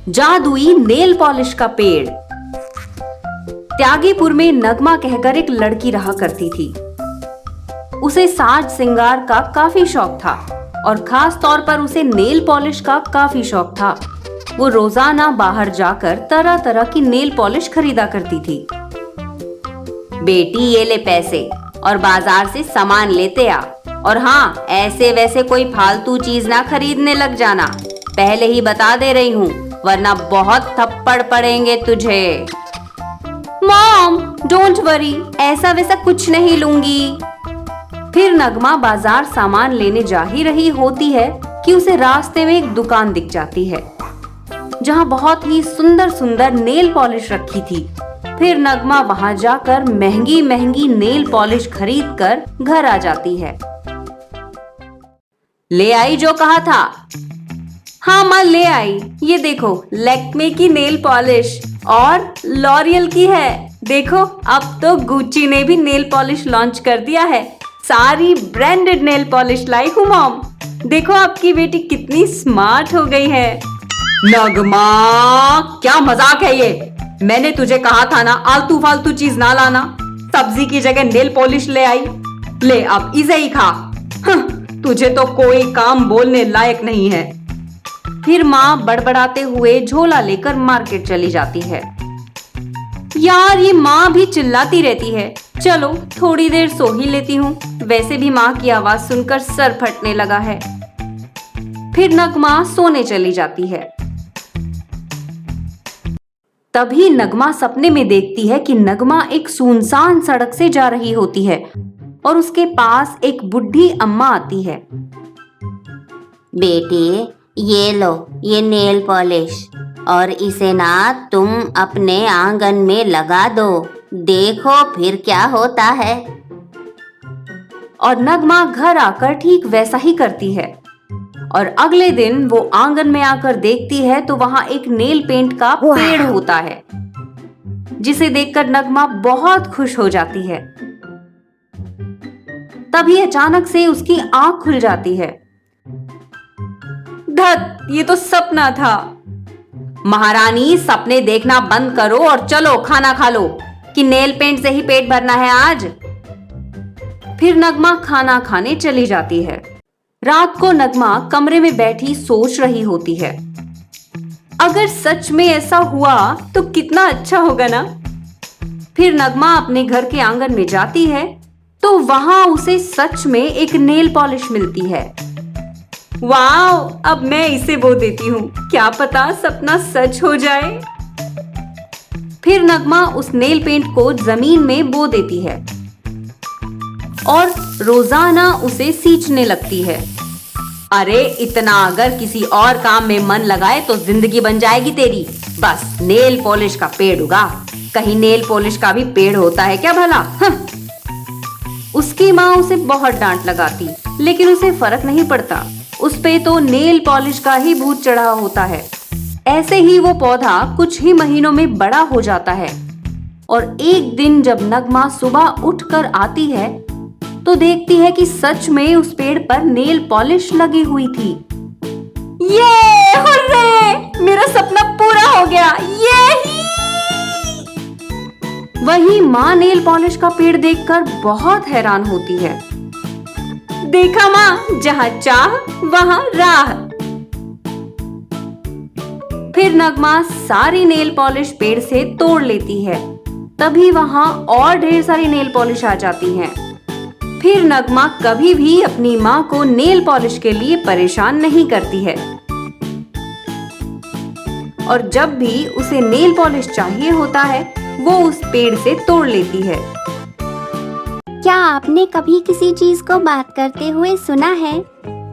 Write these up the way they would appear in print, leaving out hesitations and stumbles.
जादुई nail polish का पेड़। त्यागीपुर में नगमा कहकर एक लड़की रहा करती थी। उसे साज सिंगार का काफी शौक था और खास तौर पर उसे नेल पॉलिश का काफी शौक था। वो रोजाना बाहर जाकर तरह तरह की नेल पॉलिश खरीदा करती थी। बेटी ये ले पैसे और बाजार से सामान लेते आ, और हाँ, ऐसे वैसे कोई फालतू चीज ना खरीदने लग जाना, पहले ही बता दे रही हूँ, वरना बहुत थप्पड़ पड़ेंगे तुझे। मॉम, डोंट वरी, ऐसा वैसा कुछ नहीं लूंगी। फिर नगमा बाजार सामान लेने जा ही रही होती है कि उसे रास्ते में एक दुकान दिख जाती है जहाँ बहुत ही सुंदर सुंदर नेल पॉलिश रखी थी। फिर नगमा वहां जाकर महंगी महंगी नेल पॉलिश खरीद कर घर आ जाती है। ले आई जो कहा था? हाँ माँ, ले आई। ये देखो, लैक्मे की नेल पॉलिश और लॉरियल की है। देखो, अब तो गुच्ची ने भी नेल पॉलिश लॉन्च कर दिया है। सारी ब्रांडेड नेल पॉलिश लाई हूँ मॉम। देखो आपकी बेटी कितनी स्मार्ट हो गई है। नगमा, क्या मजाक है ये? मैंने तुझे कहा था ना, आलतू फालतू चीज ना लाना। सब्जी की जगह नेल पॉलिश ले आई। ले, अब इसे ही खा। तुझे तो कोई काम बोलने लायक नहीं है। फिर माँ बड़बड़ाते हुए झोला लेकर मार्केट चली जाती है। यार, ये माँ भी चिल्लाती रहती है। चलो थोड़ी देर सो ही लेती हूँ। वैसे भी माँ की आवाज सुनकर सर फटने लगा है। फिर नगमा सोने चली जाती है। तभी नगमा सपने में देखती है कि नगमा एक सुनसान सड़क से जा रही होती है और उसके पास एक बुढ़ी अम्मा आती है। बेटी, ये लो, ये नेल पॉलिश, और इसे ना तुम अपने आंगन में लगा दो। देखो फिर क्या होता है। और नगमा घर आकर ठीक वैसा ही करती है। और अगले दिन वो आंगन में आकर देखती है तो वहां एक नेल पेंट का पेड़ होता है, जिसे देखकर नगमा बहुत खुश हो जाती है। तभी अचानक से उसकी आंख खुल जाती है। धत, ये तो सपना था। महारानी, सपने देखना बंद करो और चलो खाना खा लो, कि नेल पेंट से ही पेट भरना है आज। फिर नगमा खाना खाने चली जाती है। रात को नगमा कमरे में बैठी सोच रही होती है, अगर सच में ऐसा हुआ तो कितना अच्छा होगा ना। फिर नगमा अपने घर के आंगन में जाती है तो वहां उसे सच में एक नेल पॉलिश मिलती है। वाओ, अब मैं इसे बो देती हूँ, क्या पता सपना सच हो जाए। फिर नगमा उस नेल पेंट को जमीन में बो देती है और रोजाना उसे सींचने लगती है। अरे इतना अगर किसी और काम में मन लगाए तो जिंदगी बन जाएगी तेरी। बस नेल पॉलिश का पेड़ उगा, कहीं नेल पॉलिश का भी पेड़ होता है क्या भला? उसकी माँ उसे बहुत डांट लगाती, लेकिन उसे फर्क नहीं पड़ता। उस पे तो नेल पॉलिश का ही भूत चढ़ा होता है। ऐसे ही वो पौधा कुछ ही महीनों में बड़ा हो जाता है। और एक दिन जब नगमा सुबह उठकर आती है तो देखती है कि सच में उस पेड़ पर नेल पॉलिश लगी हुई थी। ये हुर्रे! मेरा सपना पूरा हो गया। ये वही माँ नेल पॉलिश का पेड़ देखकर बहुत हैरान होती है। देखा माँ, जहाँ चाह वहाँ राह। फिर नगमा सारी नेल पॉलिश पेड़ से तोड़ लेती है। तभी वहां और ढेर सारी नेल पॉलिश आ जाती हैं। फिर नगमा कभी भी अपनी माँ को नेल पॉलिश के लिए परेशान नहीं करती है और जब भी उसे नेल पॉलिश चाहिए होता है वो उस पेड़ से तोड़ लेती है। क्या आपने कभी किसी चीज को बात करते हुए सुना है?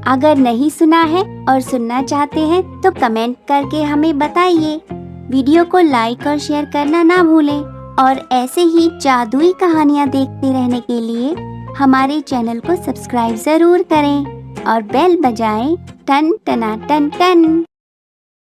अगर नहीं सुना है और सुनना चाहते हैं तो कमेंट करके हमें बताइए। वीडियो को लाइक और शेयर करना ना भूलें और ऐसे ही जादुई कहानियाँ देखते रहने के लिए हमारे चैनल को सब्सक्राइब जरूर करें और बेल बजाएं। टन टना टन टन।